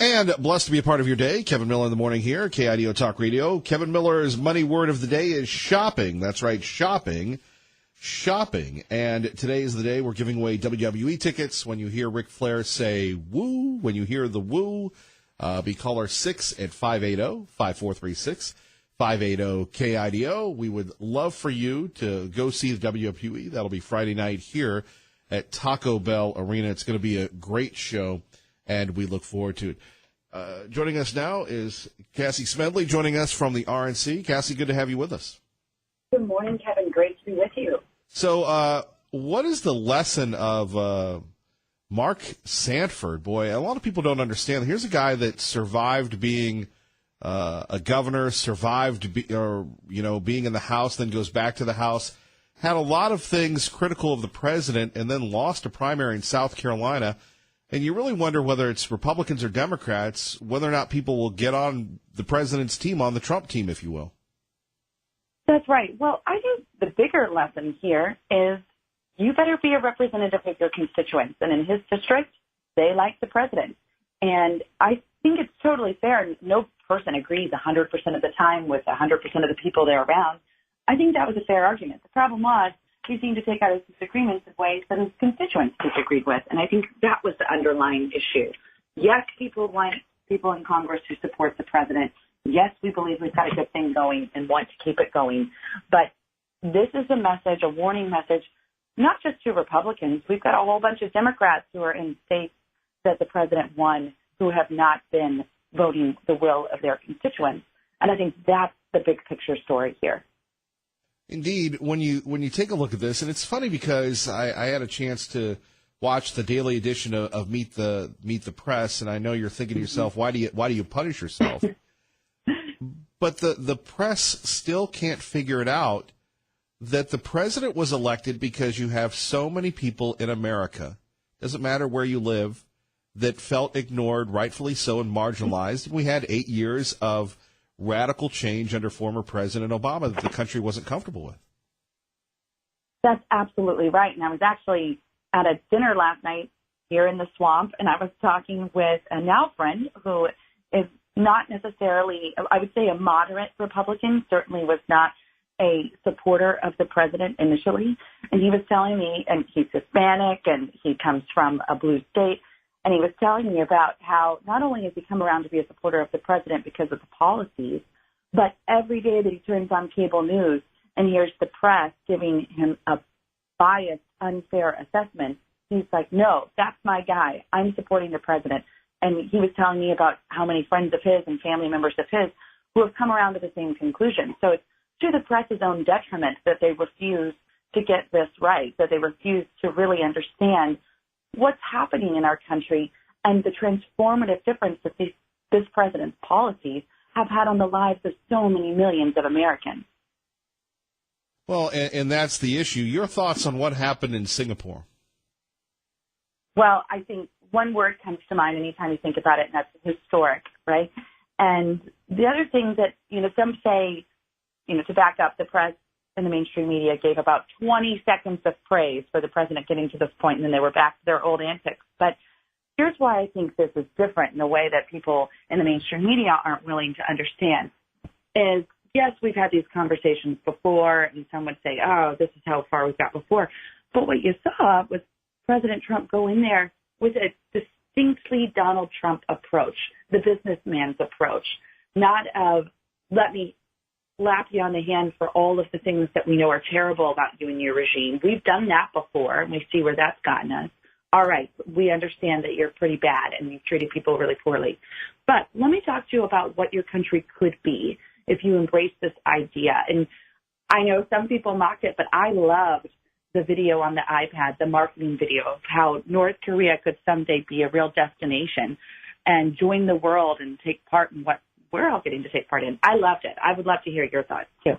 And blessed to be a part of your day. Kevin Miller in the morning here, KIDO Talk Radio. Kevin Miller's money word of the day is shopping. That's right, shopping. Shopping. And today is the day we're giving away WWE tickets. When you hear Ric Flair say woo, when you hear the woo, be caller 6 at 580-5436, 580-KIDO. We would love for you to go see the WWE. That'll be Friday night here at Taco Bell Arena. It's going to be a great show, and we look forward to it. Joining us now is Cassie Smedley, joining us from the RNC. Cassie, good to have you with us. Good morning, Kevin. Great to be with you. So what is the lesson of Mark Sanford? Boy, a lot of people don't understand. Here's a guy that survived being a governor, survived being in the House, then goes back to the House, had a lot of things critical of the president, and then lost a primary in South Carolina. And you really wonder whether it's Republicans or Democrats, whether or not people will get on the president's team, on the Trump team, if you will. That's right. Well, I think the bigger lesson here is you better be a representative of your constituents. And in his district, they like the president. And I think it's totally fair. No person agrees 100% of the time with 100% of the people they're around. I think that was a fair argument. The problem was he seemed to take out his disagreements in ways that his constituents disagreed with. And I think that was the underlying issue. Yes, people want people in Congress who support the president. Yes, we believe we've got a good thing going and want to keep it going. But this is a message, a warning message, not just to Republicans. We've got a whole bunch of Democrats who are in states that the president won who have not been voting the will of their constituents. And I think that's the big picture story here. Indeed, when you take a look at this, and it's funny because I had a chance to watch the daily edition of Meet the Press, and I know you're thinking to yourself, why do you punish yourself? But the press still can't figure it out that the president was elected because you have so many people in America, doesn't matter where you live, that felt ignored, rightfully so, and marginalized. We had 8 years of radical change under former President Obama that the country wasn't comfortable with. That's absolutely right. And I was actually at a dinner last night here in the swamp, and I was talking with a now friend who is not necessarily, I would say, a moderate Republican, certainly was not a supporter of the president initially. And he was telling me, and he's Hispanic, and he comes from a blue state, and he was telling me about how not only has he come around to be a supporter of the president because of the policies, but every day that he turns on cable news and hears the press giving him a biased, unfair assessment, he's like, no, that's my guy. I'm supporting the president. And he was telling me about how many friends of his and family members of his who have come around to the same conclusion. So it's to the press's own detriment that they refuse to get this right, that they refuse to really understand what's happening in our country and the transformative difference that this president's policies have had on the lives of so many millions of Americans. Well, and that's the issue. Your thoughts on what happened in Singapore? Well, I think one word comes to mind anytime you think about it, and that's historic, right? And the other thing that, some say, to back up, the press and the mainstream media gave about 20 seconds of praise for the president getting to this point, and then they were back to their old antics. But here's why I think this is different in a way that people in the mainstream media aren't willing to understand is, yes, we've had these conversations before, and some would say, oh, this is how far we've got before. But what you saw was President Trump go in there with a distinctly Donald Trump approach, the businessman's approach, not of let me slap you on the hand for all of the things that we know are terrible about you and your regime. We've done that before, and we see where that's gotten us. All right, we understand that you're pretty bad and you've treated people really poorly. But let me talk to you about what your country could be if you embrace this idea. And I know some people mocked it, but I loved the video on the iPad, the marketing video of how North Korea could someday be a real destination and join the world and take part in what we're all getting to take part in. I loved it. I would love to hear your thoughts, too.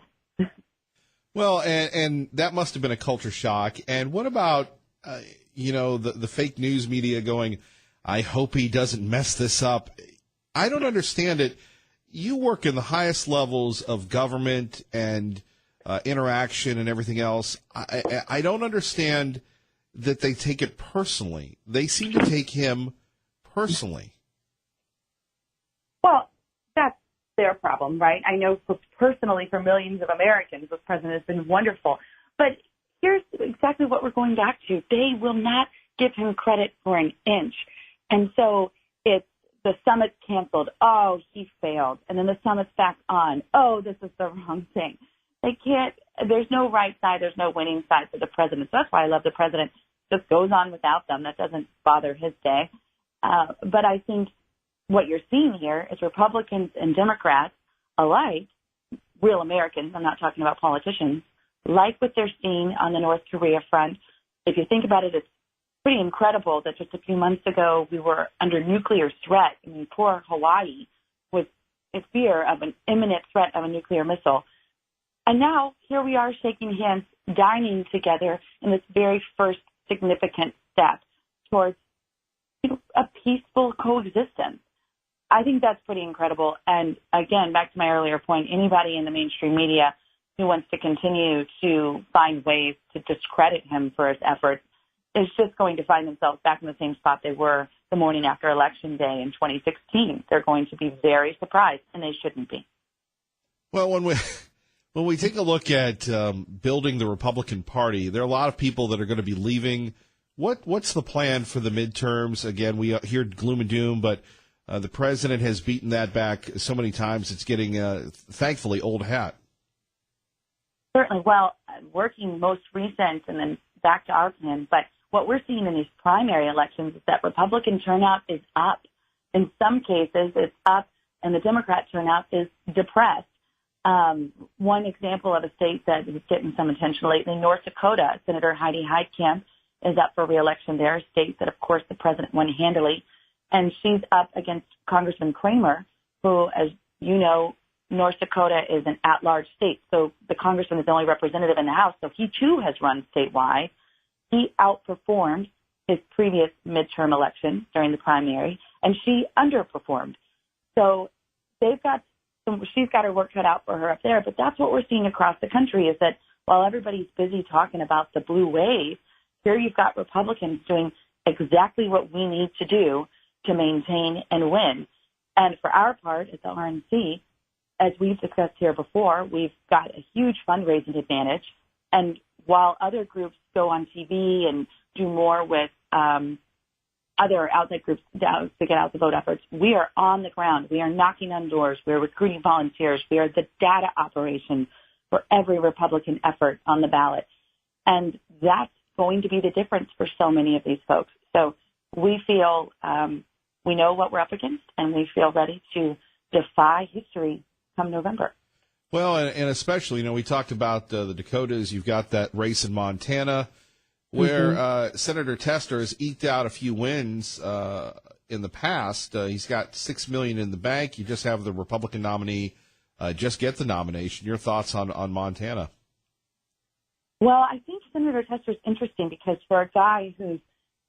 Well, and that must have been a culture shock. And what about, the fake news media going, I hope he doesn't mess this up. I don't understand it. You work in the highest levels of government and interaction and everything else. I don't understand that they take it personally. They seem to take him personally. their problem, right? I know personally for millions of Americans, this president has been wonderful. But here's exactly what we're going back to. They will not give him credit for an inch. And so it's the summit's canceled. Oh, he failed. And then the summit's back on. Oh, this is the wrong thing. They can't, there's no right side, there's no winning side for the president. So that's why I love the president. Just goes on without them. That doesn't bother his day. But I think what you're seeing here is Republicans and Democrats alike, real Americans, I'm not talking about politicians, like what they're seeing on the North Korea front. If you think about it, it's pretty incredible that just a few months ago we were under nuclear threat. I mean, poor Hawaii was in fear of an imminent threat of a nuclear missile. And now here we are shaking hands, dining together in this very first significant step towards a peaceful coexistence. I think that's pretty incredible. And again, back to my earlier point, anybody in the mainstream media who wants to continue to find ways to discredit him for his efforts is just going to find themselves back in the same spot they were the morning after Election Day in 2016. They're going to be very surprised, and they shouldn't be. Well, when we take a look at building the Republican Party, there are a lot of people that are going to be leaving. What's the plan for the midterms? Again, we hear gloom and doom, but the president has beaten that back so many times. It's getting, thankfully, old hat. Certainly. Well, working most recent and then back to our plan, but what we're seeing in these primary elections is that Republican turnout is up. In some cases, it's up, and the Democrat turnout is depressed. One example of a state that is getting some attention lately, North Dakota, Senator Heidi Heitkamp is up for re-election there, a state that, of course, the president won handily. And she's up against Congressman Kramer, who, as you know, North Dakota is an at-large state. So the congressman is the only representative in the House. So he, too, has run statewide. He outperformed his previous midterm election during the primary, and she underperformed. So she's got her work cut out for her up there. But that's what we're seeing across the country is that while everybody's busy talking about the blue wave, here you've got Republicans doing exactly what we need to do to maintain and win. And for our part at the RNC, as we've discussed here before, we've got a huge fundraising advantage. And while other groups go on TV and do more with other outside groups to get out the vote efforts, we are on the ground. We are knocking on doors. We are recruiting volunteers. We are the data operation for every Republican effort on the ballot. And that's going to be the difference for so many of these folks. So we feel we know what we're up against, and we feel ready to defy history come November. Well, and especially, we talked about the Dakotas. You've got that race in Montana where Senator Tester has eked out a few wins in the past. He's got $6 million in the bank. You just have the Republican nominee just get the nomination. Your thoughts on Montana? Well, I think Senator Tester is interesting because for a guy who's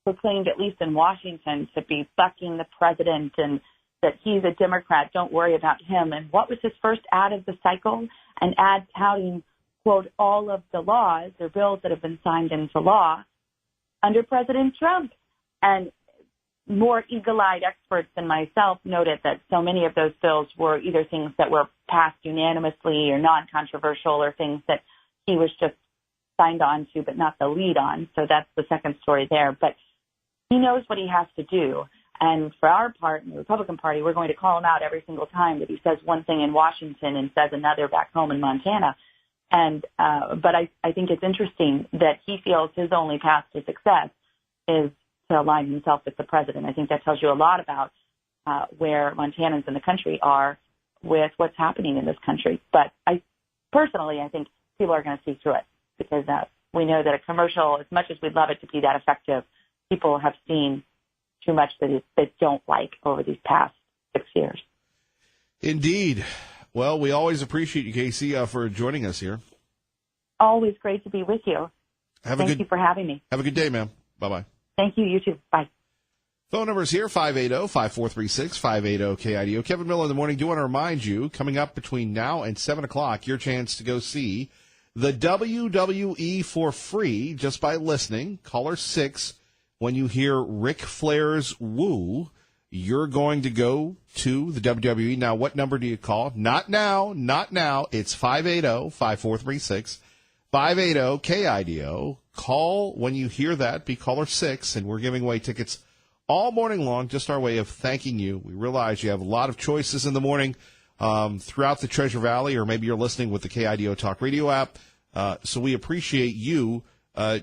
proclaimed, at least in Washington, to be bucking the president and that he's a Democrat, don't worry about him. And what was his first ad of the cycle? An ad touting, quote, all of the laws or bills that have been signed into law under President Trump. And more eagle-eyed experts than myself noted that so many of those bills were either things that were passed unanimously or non-controversial or things that he was just signed on to but not the lead on. So that's the second story there. But he knows what he has to do. And for our part, in the Republican Party, we're going to call him out every single time that he says one thing in Washington and says another back home in Montana. And but I think it's interesting that he feels his only path to success is to align himself with the president. I think that tells you a lot about where Montanans in the country are with what's happening in this country. But I think people are going to see through it because we know that a commercial, as much as we'd love it to be that effective, people have seen too much that they don't like over these past 6 years. Indeed. Well, we always appreciate you, Casey, for joining us here. Always great to be with you. Thank you for having me. Have a good day, ma'am. Bye-bye. Thank you. You too. Bye. Phone numbers here, 580-5436, 580-KIDO. Kevin Miller in the morning. Do want to remind you, coming up between now and 7 o'clock, your chance to go see the WWE for free just by listening. Caller 6, when you hear Ric Flair's Woo, you're going to go to the WWE. Now, what number do you call? Not now. It's 580-5436. 580-KIDO. Call when you hear that. Be caller 6, and we're giving away tickets all morning long, just our way of thanking you. We realize you have a lot of choices in the morning throughout the Treasure Valley, or maybe you're listening with the KIDO Talk Radio app. So we appreciate you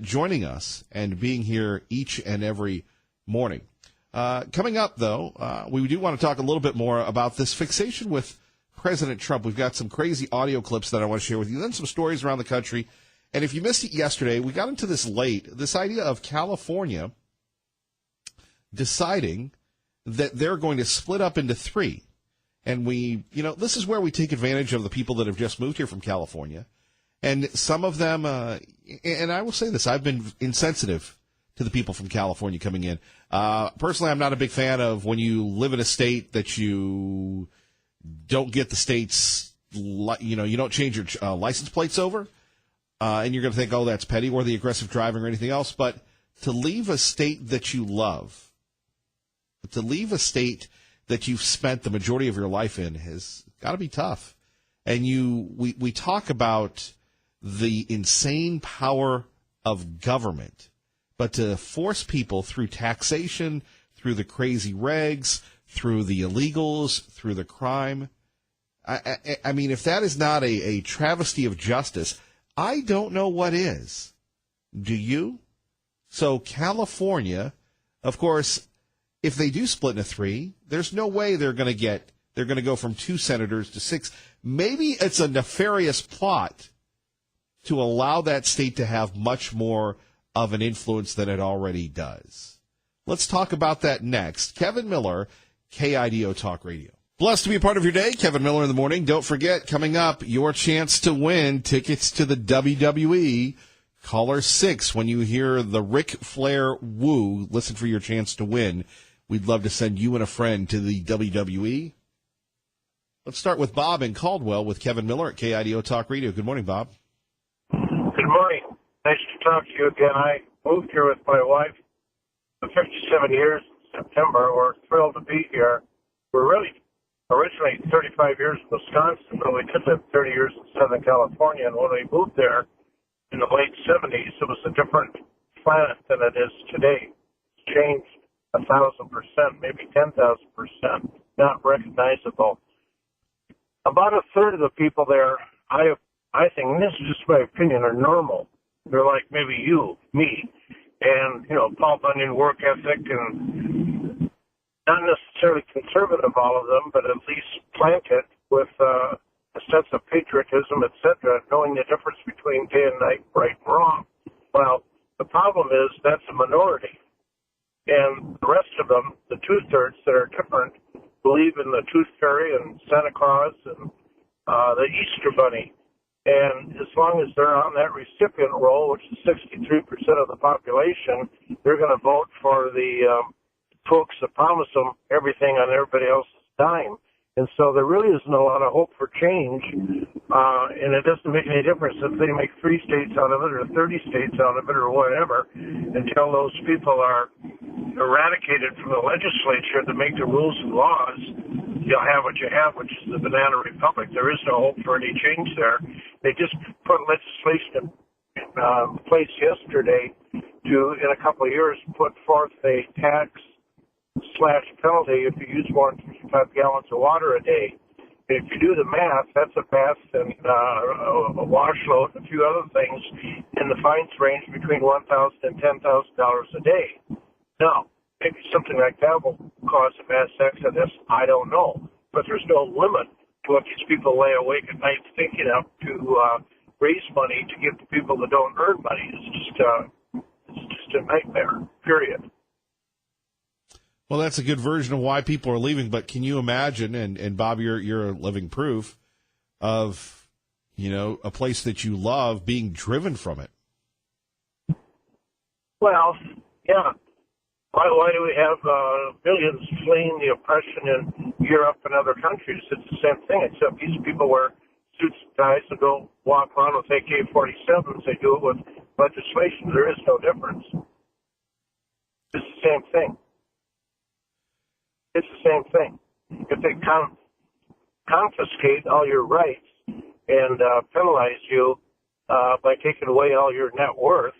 joining us and being here each and every morning. Coming up, though, we do want to talk a little bit more about this fixation with President Trump. We've got some crazy audio clips that I want to share with you, then some stories around the country. And if you missed it yesterday, we got into this late, this idea of California deciding that they're going to split up into three. And this is where we take advantage of the people that have just moved here from California. And some of them, and I will say this, I've been insensitive to the people from California coming in. Personally, I'm not a big fan of when you live in a state that you don't get the state's, you don't change your license plates over. And you're going to think, oh, that's petty, or the aggressive driving or anything else. But to leave a state that you love, to leave a state that you've spent the majority of your life in has got to be tough. And we talk about the insane power of government, but to force people through taxation, through the crazy regs, through the illegals, through the crime. I mean, if that is not a travesty of justice, I don't know what is. Do you? So California, of course, if they do split into three, there's no way they're going to go from 2 senators to 6. Maybe it's a nefarious plot to allow that state to have much more of an influence than it already does. Let's talk about that next. Kevin Miller, KIDO Talk Radio. Blessed to be a part of your day. Kevin Miller in the morning. Don't forget, coming up, your chance to win tickets to the WWE. Caller 6 when you hear the Ric Flair woo. Listen for your chance to win. We'd love to send you and a friend to the WWE. Let's start with Bob in Caldwell with Kevin Miller at KIDO Talk Radio. Good morning, Bob. Good morning. Nice to talk to you again. I moved here with my wife for 57 years in September. We're thrilled to be here. We're really originally 35 years in Wisconsin, but we did live 30 years in Southern California. And when we moved there in the late 70s, it was a different planet than it is today. It's changed 1,000%, maybe 10,000%, not recognizable. About a third of the people there, I think, and this is just my opinion, are normal. They're like maybe you, me, and, Paul Bunyan work ethic, and not necessarily conservative, all of them, but at least planted with a sense of patriotism, etc., knowing the difference between day and night, right and wrong. Well, the problem is that's a minority. And the rest of them, the 2/3 that are different, believe in the Tooth Fairy and Santa Claus and the Easter Bunny. And as long as they're on that recipient roll, which is 63% of the population, they're going to vote for the folks that promise them everything on everybody else's dime. And so there really isn't a lot of hope for change, and it doesn't make any difference if they make 3 states out of it or 30 states out of it or whatever, until those people are eradicated from the legislature to make the rules and laws. You'll have what you have, which is the banana republic. There is no hope for any change there. They just put legislation in place yesterday to, in a couple of years, put forth a tax/penalty if you use more than 55 gallons of water a day. And if you do the math, that's a bath and a wash load and a few other things, and the fines range between $1,000 and $10,000 a day. Now, maybe something like that will cause a mass exodus. I don't know. But there's no limit to what these people lay awake at night thinking of to raise money to give to people that don't earn money. It's just a nightmare, period. Well, that's a good version of why people are leaving. But can you imagine, and Bob, you're a living proof of, a place that you love being driven from it? Well, yeah. Why do we have millions fleeing the oppression in Europe and other countries? It's the same thing, except these people wear suits and ties and go walk around with AK-47s. They do it with legislation. There is no difference. It's the same thing. it's the same thing. If they confiscate all your rights and penalize you by taking away all your net worth,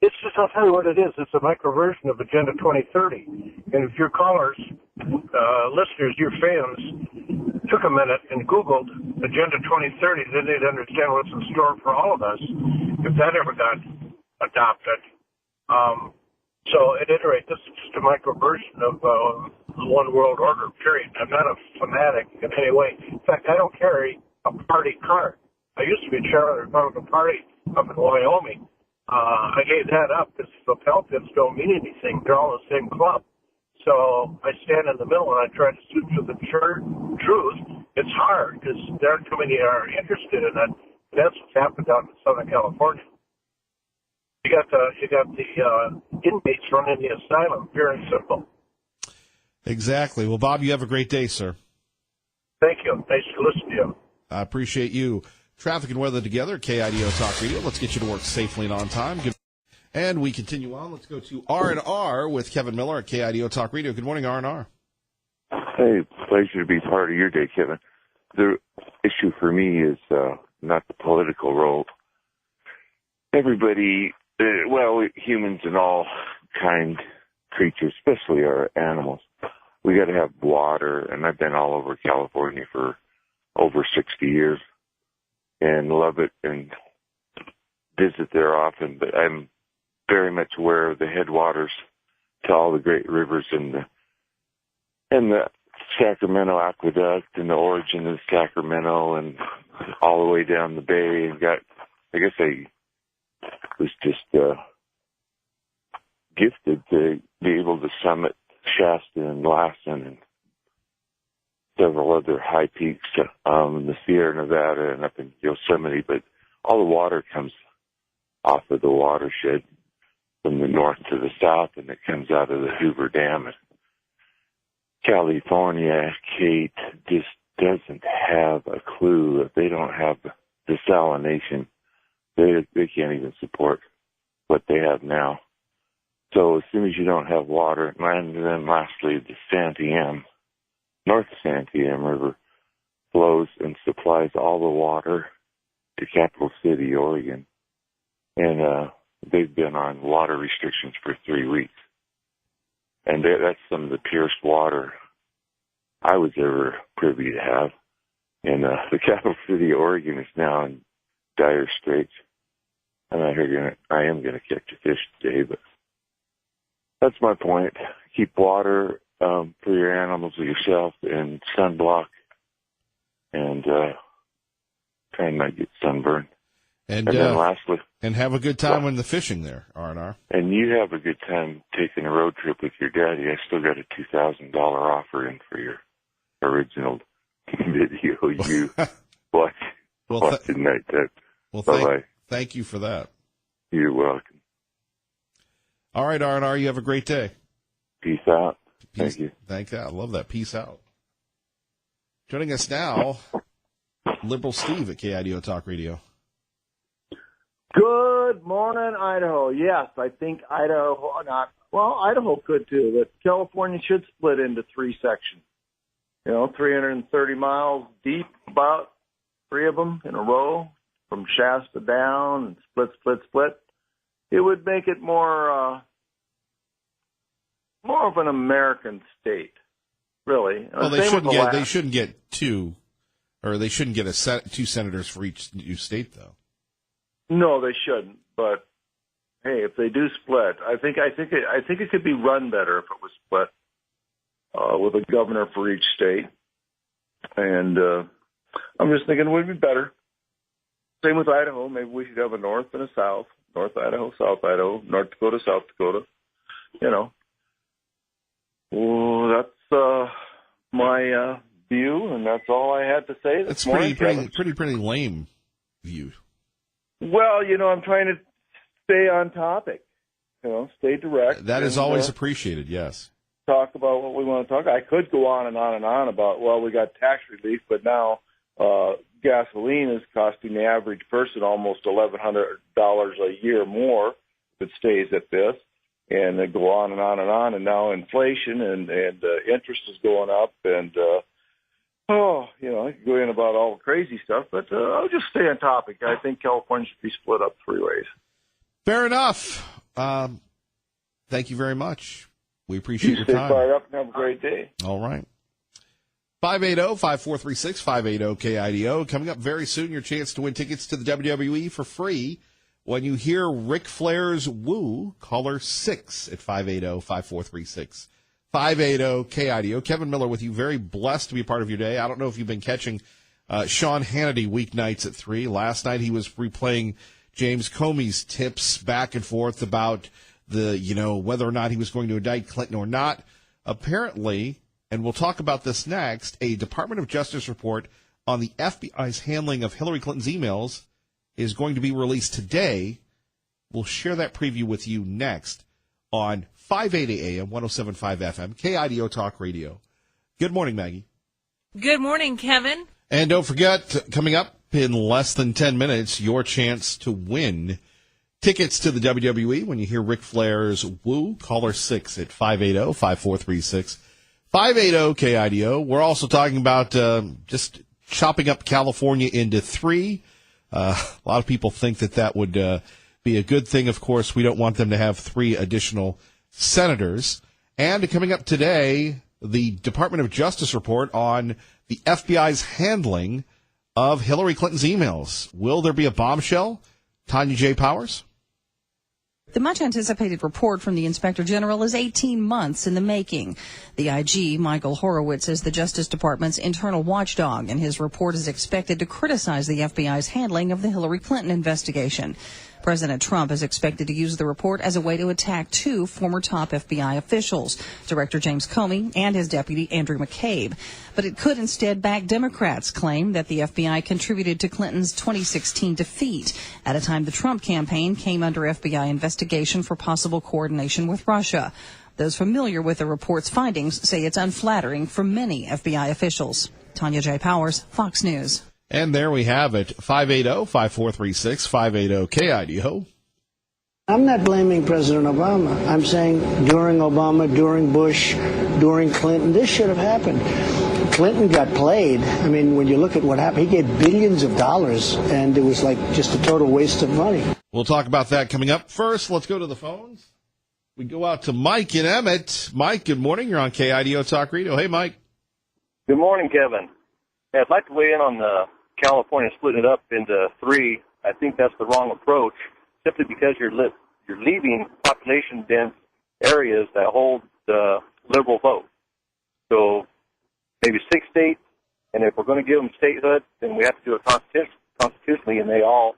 it's just, I'll tell you what it is. It's a microversion of Agenda 2030. And if your callers, listeners, your fans, took a minute and Googled Agenda 2030, then they'd understand what's in store for all of us if that ever got adopted. So at any rate, this is just a microversion of the one world order, period. I'm not a fanatic in any way. In fact, I don't carry a party card. I used to be chair of the Republican Party up in Wyoming. I gave that up because lapel pins don't mean anything. They're all the same club. So I stand in the middle and I try to speak to the truth. It's hard because there aren't too many are interested in it. That's what's happened down in Southern California. You got the inmates running the asylum, pure and simple. Exactly. Well, Bob, you have a great day, sir. Thank you. Nice to listen to you. I appreciate you. Traffic and weather together, KIDO Talk Radio. Let's get you to work safely and on time. And we continue on. Let's go to R&R with Kevin Miller at KIDO Talk Radio. Good morning, R&R. Hey, pleasure to be part of your day, Kevin. The issue for me is not the political role. Everybody, humans and all kind creatures, especially our animals, we got to have water. And I've been all over California for over 60 years and love it and visit there often. But I'm very much aware of the headwaters to all the great rivers and the Sacramento Aqueduct and the origin of Sacramento and all the way down the bay. And I was just gifted to be able to summit Shasta and Lassen and several other high peaks in the Sierra Nevada and up in Yosemite. But all the water comes off of the watershed from the north to the south, and it comes out of the Hoover Dam. And California, Kate, just doesn't have a clue. If they don't have desalination, they can't even support what they have now. So as soon as you don't have water, and then lastly, the Santiam, North Santiam River flows and supplies all the water to Capital City, Oregon. And they've been on water restrictions for 3 weeks. And that's some of the purest water I was ever privy to have. And the Capital City, Oregon is now in dire straits. I'm not here I am going to catch a fish today, but that's my point. Keep water for your animals or yourself and sunblock and try and not get sunburned. And then lastly, and have a good time when the fishing there, R&R. And you have a good time taking a road trip with your daddy. I still got a $2,000 offer in for your original video you watched tonight. Well, thank you for that. You're welcome. All right, R&R, you have a great day. Peace out. Thank you. Thank you. I love that. Peace out. Joining us now, Liberal Steve at KIDO Talk Radio. Good morning, Idaho. Yes, I think Idaho could too, but California should split into 3 sections. 330 miles deep, about 3 of them in a row, from Shasta down, and split. It would make it more of an American state, really. Well, they shouldn't get 2, or they shouldn't get 2 senators for each new state, though. No, they shouldn't. But hey, if they do split, I think it could be run better if it was split with a governor for each state. And I'm just thinking it would be better. Same with Idaho. Maybe we could have a north and a south. North Idaho, South Idaho, North Dakota, South Dakota. Well, that's my view, and that's all I had to say this morning. That's pretty lame view. Well, I'm trying to stay on topic, stay direct. That is always appreciated, yes. Talk about what we want to talk. I could go on and on and on about, we got tax relief, but now gasoline is costing the average person almost $1,100 a year more if it stays at this. and they go on and on and on. And now inflation and interest is going up, and I could go in about all the crazy stuff, but I'll just stay on topic. I think California should be split up 3 ways. Fair enough. Thank you very much. We appreciate your Stay time. fired up and have a great day. All right. 580-5436, 580-KIDO. Coming up very soon, your chance to win tickets to the WWE for free. When you hear Ric Flair's Woo, caller 6 at 580-5436. 580-KIDO. Kevin Miller with you. Very blessed to be a part of your day. I don't know if you've been catching Sean Hannity weeknights at 3. Last night he was replaying James Comey's tips back and forth about whether or not he was going to indict Clinton or not. Apparently, and we'll talk about this next, a Department of Justice report on the FBI's handling of Hillary Clinton's emails is going to be released today. We'll share that preview with you next on 580 AM, 107.5 FM, KIDO Talk Radio. Good morning, Maggie. Good morning, Kevin. And don't forget, coming up in less than 10 minutes, your chance to win tickets to the WWE. When you hear Ric Flair's Woo, caller 6 at 580-5436. 580-KIDO. We're also talking about just chopping up California into 3. A lot of people think that would be a good thing. Of course, we don't want them to have 3 additional senators. And coming up today, the Department of Justice report on the FBI's handling of Hillary Clinton's emails. Will there be a bombshell? Tanya J. Powers? The much-anticipated report from the Inspector General is 18 months in the making. The IG, Michael Horowitz, is the Justice Department's internal watchdog, and his report is expected to criticize the FBI's handling of the Hillary Clinton investigation. President Trump is expected to use the report as a way to attack 2 former top FBI officials, Director James Comey and his deputy Andrew McCabe. But it could instead back Democrats' claim that the FBI contributed to Clinton's 2016 defeat at a time the Trump campaign came under FBI investigation for possible coordination with Russia. Those familiar with the report's findings say it's unflattering for many FBI officials. Tanya J. Powers, Fox News. And there we have it, 580-5436, 580-KIDO. I'm not blaming President Obama. I'm saying during Obama, during Bush, during Clinton, this should have happened. Clinton got played. I mean, when you look at what happened, he gave billions of dollars, and it was like just a total waste of money. We'll talk about that coming up. First, let's go to the phones. We go out to Mike in Emmett. Mike, good morning. You're on KIDO Talk Radio. Hey, Mike. Good morning, Kevin. Yeah, I'd like to weigh in on the California splitting it up into 3. I think that's the wrong approach, simply because you're leaving population-dense areas that hold the liberal vote. So maybe 6 states, and if we're going to give them statehood, then we have to do it constitutionally, and they all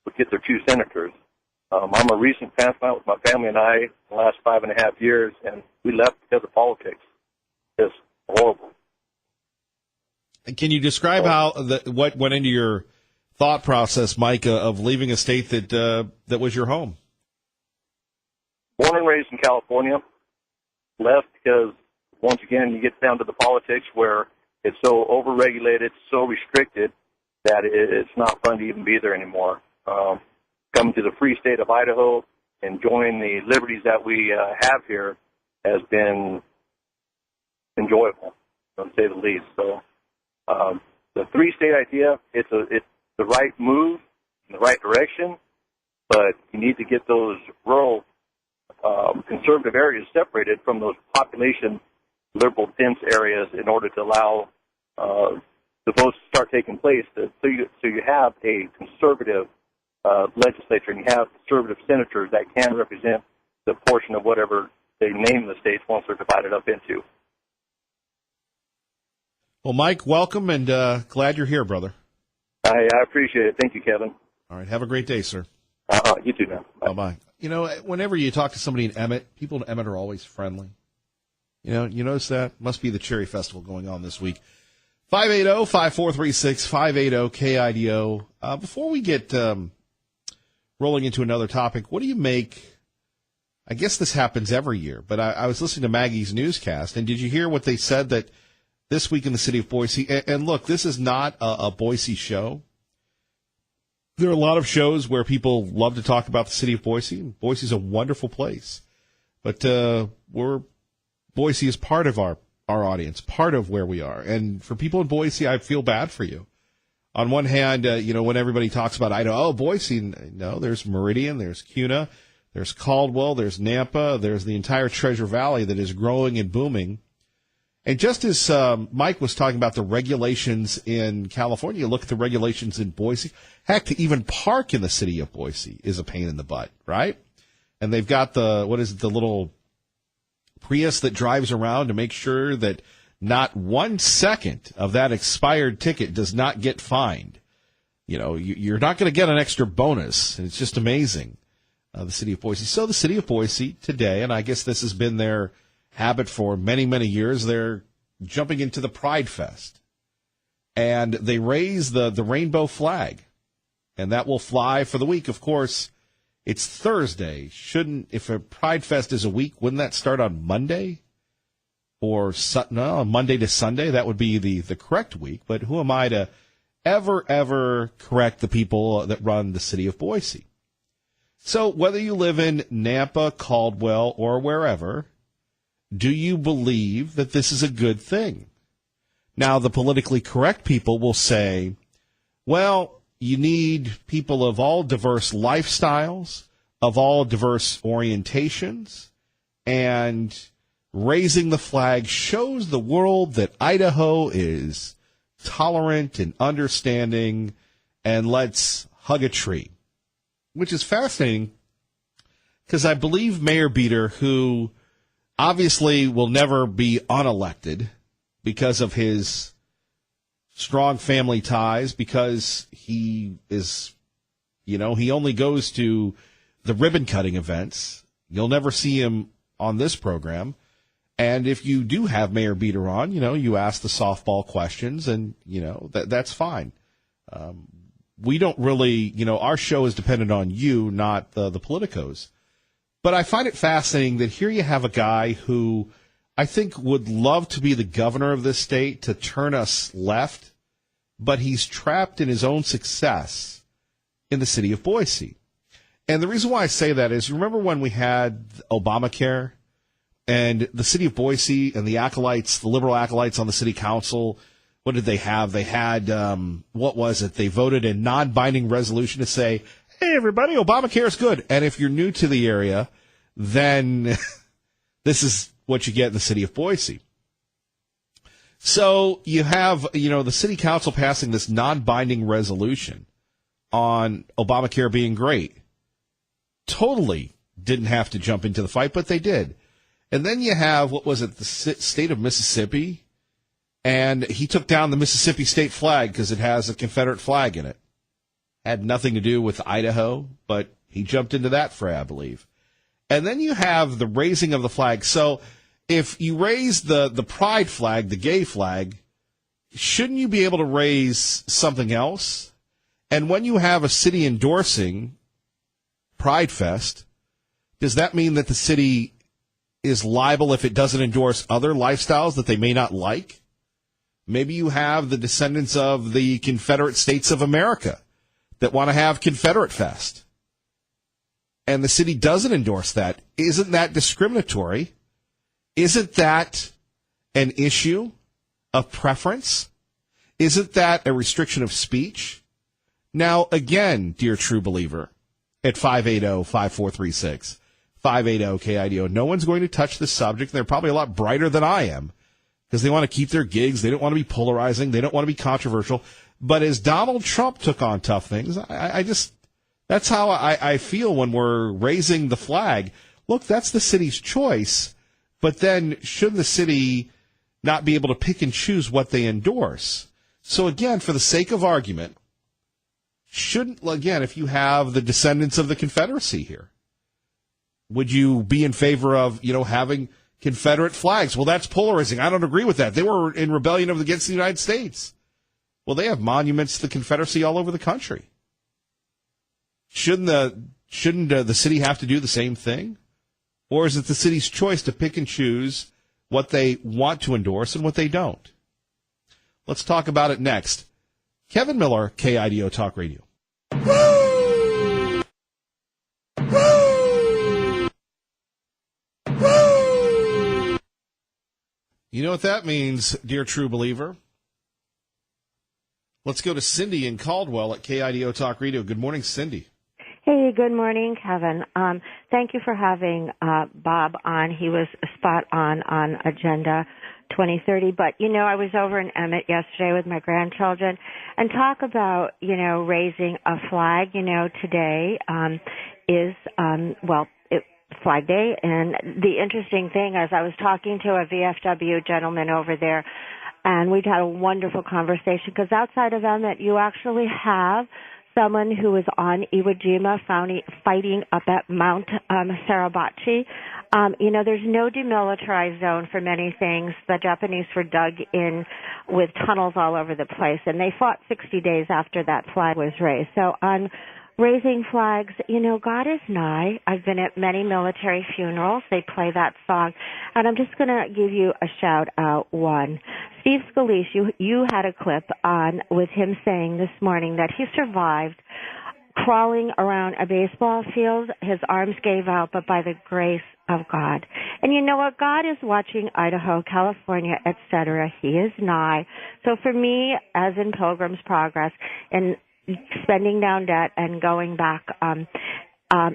would get their 2 senators. I'm a recent transplant with my family and I in the last 5.5 years, and we left because of politics. It's horrible. Can you describe what went into your thought process, Mike, of leaving a state that was your home? Born and raised in California, left because, once again, you get down to the politics where it's so overregulated, so restricted, that it's not fun to even be there anymore. Coming to the free state of Idaho, enjoying the liberties that we have here has been enjoyable, to say the least. So the 3-state idea, it's the right move in the right direction, but you need to get those rural conservative areas separated from those population liberal dense areas in order to allow the votes to start taking place. So you have a conservative legislature and you have conservative senators that can represent the portion of whatever they name the states once they're divided up into. Well, Mike, welcome, and glad you're here, brother. I appreciate it. Thank you, Kevin. All right, have a great day, sir. You too now. Bye-bye. You know, whenever you talk to somebody in Emmett, people in Emmett are always friendly. You know, you notice that? Must be the Cherry Festival going on this week. 580-5436, 580-KIDO. Before we get rolling into another topic, what do you make? I guess this happens every year, but I was listening to Maggie's newscast, and did you hear what they said that this week in the city of Boise? And look, this is not a Boise show. There are a lot of shows where people love to talk about the city of Boise. Boise is a wonderful place. But Boise is part of our audience, part of where we are. And for people in Boise, I feel bad for you. On one hand, when everybody talks about Idaho, Boise, no, there's Meridian, there's Kuna, there's Caldwell, there's Nampa, there's the entire Treasure Valley that is growing and booming. And just as Mike was talking about the regulations in California, you look at the regulations in Boise. Heck, to even park in the city of Boise is a pain in the butt, right? And they've got the little Prius that drives around to make sure that not 1 second of that expired ticket does not get fined. You're not going to get an extra bonus. It's just amazing, the city of Boise. So the city of Boise today, and I guess this has been their habit for many, many years, they're jumping into the Pride Fest. And they raise the rainbow flag. And that will fly for the week. Of course, it's Thursday. If a Pride Fest is a week, wouldn't that start on Monday? Or Monday to Sunday? That would be the correct week. But who am I to ever correct the people that run the city of Boise? So whether you live in Nampa, Caldwell, or wherever, do you believe that this is a good thing? Now, the politically correct people will say, well, you need people of all diverse lifestyles, of all diverse orientations, and raising the flag shows the world that Idaho is tolerant and understanding, and let's hug a tree. Which is fascinating, because I believe Mayor Beater, who obviously will never be unelected because of his strong family ties, because he is, he only goes to the ribbon cutting events. You'll never see him on this program. And if you do have Mayor Beater on, you ask the softball questions, and, that's fine. We don't really, our show is dependent on you, not the politicos. But I find it fascinating that here you have a guy who I think would love to be the governor of this state, to turn us left, but he's trapped in his own success in the city of Boise. And the reason why I say that is, remember when we had Obamacare, and the city of Boise and the acolytes, the liberal acolytes on the city council, what did they have? They had, what was it? They voted a non-binding resolution to say, hey, everybody, Obamacare is good. And if you're new to the area, then this is what you get in the city of Boise. So you have, the city council passing this non-binding resolution on Obamacare being great. Totally didn't have to jump into the fight, but they did. And then you have, the state of Mississippi, and he took down the Mississippi state flag because it has a Confederate flag in it. Had nothing to do with Idaho, but he jumped into that fray, I believe. And then you have the raising of the flag. So if you raise the pride flag, the gay flag, shouldn't you be able to raise something else? And when you have a city endorsing Pride Fest, does that mean that the city is liable if it doesn't endorse other lifestyles that they may not like? Maybe you have the descendants of the Confederate States of America that want to have Confederate Fest, and the city doesn't endorse that. Isn't that discriminatory? Isn't that an issue of preference? Isn't that a restriction of speech? Now, again, dear true believer, at 580-5436, 580-KIDO. No one's going to touch this subject. They're probably a lot brighter than I am because they want to keep their gigs. They don't want to be polarizing. They don't want to be controversial. But as Donald Trump took on tough things, that's how I feel when we're raising the flag. Look, that's the city's choice. But then shouldn't the city not be able to pick and choose what they endorse? So again, for the sake of argument, if you have the descendants of the Confederacy here, would you be in favor of, having Confederate flags? Well, that's polarizing. I don't agree with that. They were in rebellion against the United States. Well, they have monuments to the Confederacy all over the country. Shouldn't the city have to do the same thing? Or is it the city's choice to pick and choose what they want to endorse and what they don't? Let's talk about it next. Kevin Miller, KIDO Talk Radio. You know what that means, dear true believer? Let's go to Cindy in Caldwell at KIDO Talk Radio. Good morning, Cindy. Hey, good morning, Kevin. Thank you for having Bob on. He was spot on Agenda 2030. But, I was over in Emmett yesterday with my grandchildren and talk about, raising a flag. Today is, Flag Day. And the interesting thing is I was talking to a VFW gentleman over there, and we'd had a wonderful conversation because outside of Emmett, you actually have someone who was on Iwo Jima fighting up at Mount Suribachi. There's no demilitarized zone for many things. The Japanese were dug in with tunnels all over the place, and they fought 60 days after that flag was raised. So on raising flags, God is nigh. I've been at many military funerals. They play that song. And I'm just going to give you a shout out one. Steve Scalise, you had a clip on with him saying this morning that he survived crawling around a baseball field. His arms gave out, but by the grace of God. And you know what? God is watching Idaho, California, etc. He is nigh. So for me, as in Pilgrim's Progress, and spending down debt and going back,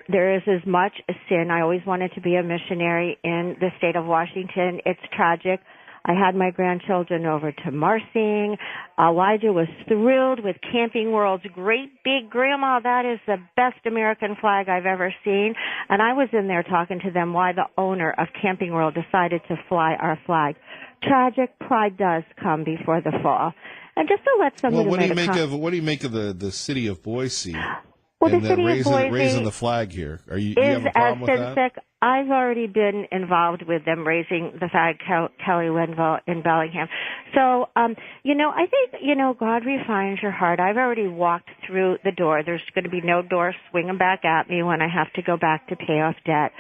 there is as much sin. I always wanted to be a missionary in the state of Washington. It's tragic. I had my grandchildren over to Marsing. Elijah was thrilled with Camping World's great big grandma. That is the best American flag I've ever seen. And I was in there talking to them why the owner of Camping World decided to fly our flag. Tragic. Pride does come before the fall. And just to let somebody what do you make of the city of Boise? Well, and the city of Boise raising the flag here. You have a problem with that? I've already been involved with them raising the flag, Kelly Linville in Bellingham. So, I think, God refines your heart. I've already walked through the door. There's going to be no door swinging back at me when I have to go back to pay off debt.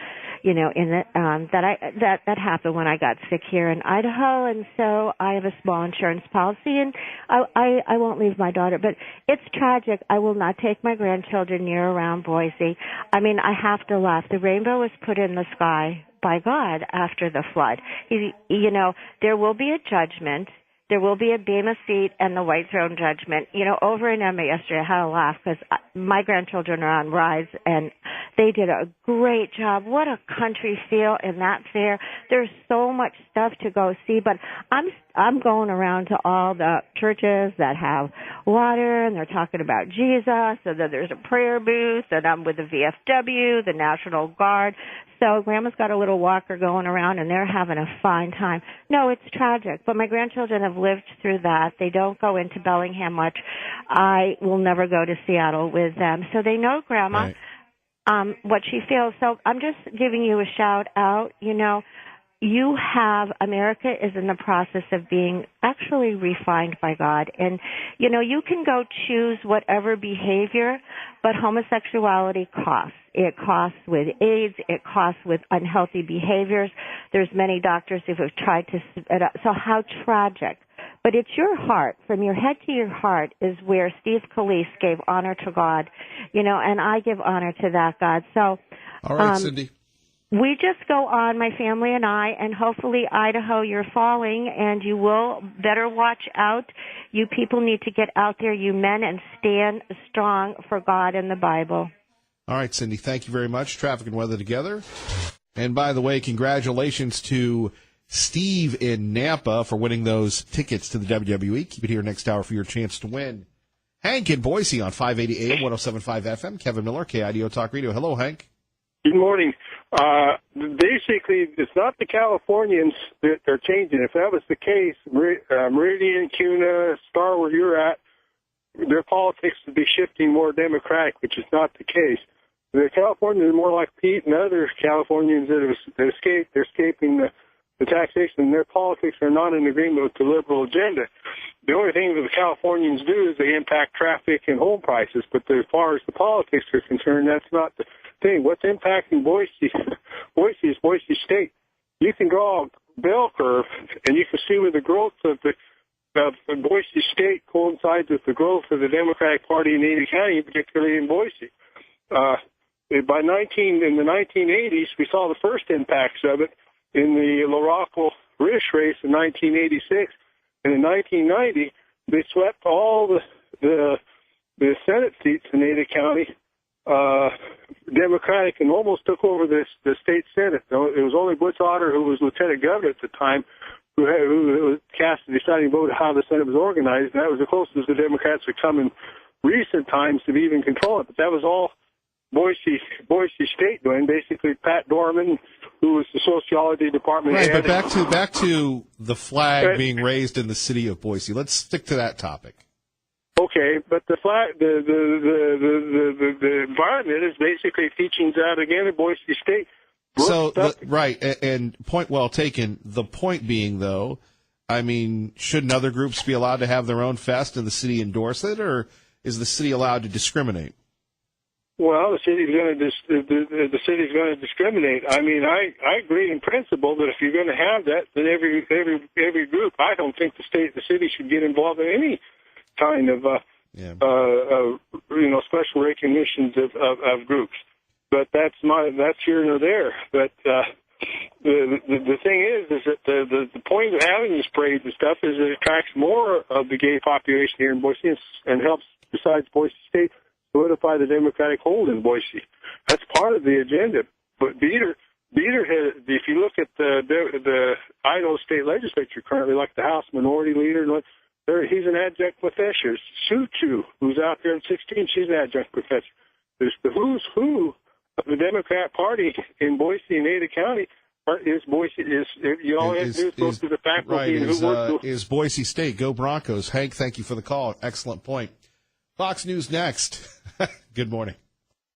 That happened when I got sick here in Idaho, and so I have a small insurance policy, and I won't leave my daughter. But it's tragic. I will not take my grandchildren near around Boise. I mean, I have to laugh. The rainbow was put in the sky by God after the flood. There will be a judgment. There will be a Bema seat and the white throne judgment. Over in Emma yesterday, I had a laugh because my grandchildren are on rides, and they did a great job. What a country feel in that fair. There's so much stuff to go see, but I'm going around to all the churches that have water, and they're talking about Jesus, and then there's a prayer booth, and I'm with the VFW, the National Guard. So Grandma's got a little walker going around, and they're having a fine time. No, it's tragic, but my grandchildren have lived through that. They don't go into Bellingham much. I will never go to Seattle with them. So they know Grandma, right, what she feels. So I'm just giving you a shout out. America is in the process of being actually refined by God. And, you can go choose whatever behavior, but homosexuality costs. It costs with AIDS. It costs with unhealthy behaviors. There's many doctors who have tried to, so how tragic. But it's your heart, from your head to your heart is where Steve Scalise gave honor to God, and I give honor to that God. So, all right, Cindy. We just go on, my family and I, and hopefully, Idaho, you're falling, and you will better watch out. You people need to get out there, you men, and stand strong for God and the Bible. All right, Cindy, thank you very much. Traffic and weather together. And by the way, congratulations to Steve in Nampa for winning those tickets to the WWE. Keep it here next hour for your chance to win. Hank in Boise on 580 AM, 107.5 FM. Kevin Miller, KIDO Talk Radio. Hello, Hank. Good morning. Basically, it's not the Californians that are changing. If that was the case, Meridian, CUNA, Star, where you're at, their politics would be shifting more Democratic, which is not the case. The Californians are more like Pete and other Californians that escaped. They're escaping the taxation, and their politics are not in agreement with the liberal agenda. The only thing that the Californians do is they impact traffic and home prices, but as far as the politics are concerned, that's not the thing. What's impacting Boise? Boise is Boise State. You can draw a bell curve, and you can see where the growth of the Boise State coincides with the growth of the Democratic Party in Ada County, particularly in Boise. In the 1980s, we saw the first impacts of it in the Risch race in 1986, and in 1990 they swept all the Senate seats in Ada County Democratic and almost took over the state Senate. It was only Butch Otter, who was lieutenant governor at the time, who cast the deciding vote of how the Senate was organized. And that was the closest the Democrats had come in recent times to even control it. But that was all Boise State doing. Basically, Pat Dorman, who was the sociology department right, head. But back to the flag being raised in the city of Boise. Let's stick to that topic. Okay, but the environment is basically teachings out again in Boise State. Right, and point well taken. The point being, though, I mean, shouldn't other groups be allowed to have their own fest and the city endorse it, or is the city allowed to discriminate? Well, the city's going to discriminate. I mean, I agree in principle that if you're going to have that, then every group. I don't think the city should get involved in any kind of special recognitions of groups. But that's here nor there. But the thing is that the point of having these parades and stuff is it attracts more of the gay population here in Boise and helps, besides Boise State, solidify the Democratic hold in Boise. That's part of the agenda. But Beater has, if you look at the Idaho State Legislature currently, like the House Minority Leader, he's an adjunct professor. Sue Chu, who's out there in 16, she's an adjunct professor. There's the who's who of the Democrat Party in Boise and Ada County. Is you all have to do is go through the faculty right, is Boise State. Go Broncos. Hank, thank you for the call. Excellent point. Fox News next. Good morning.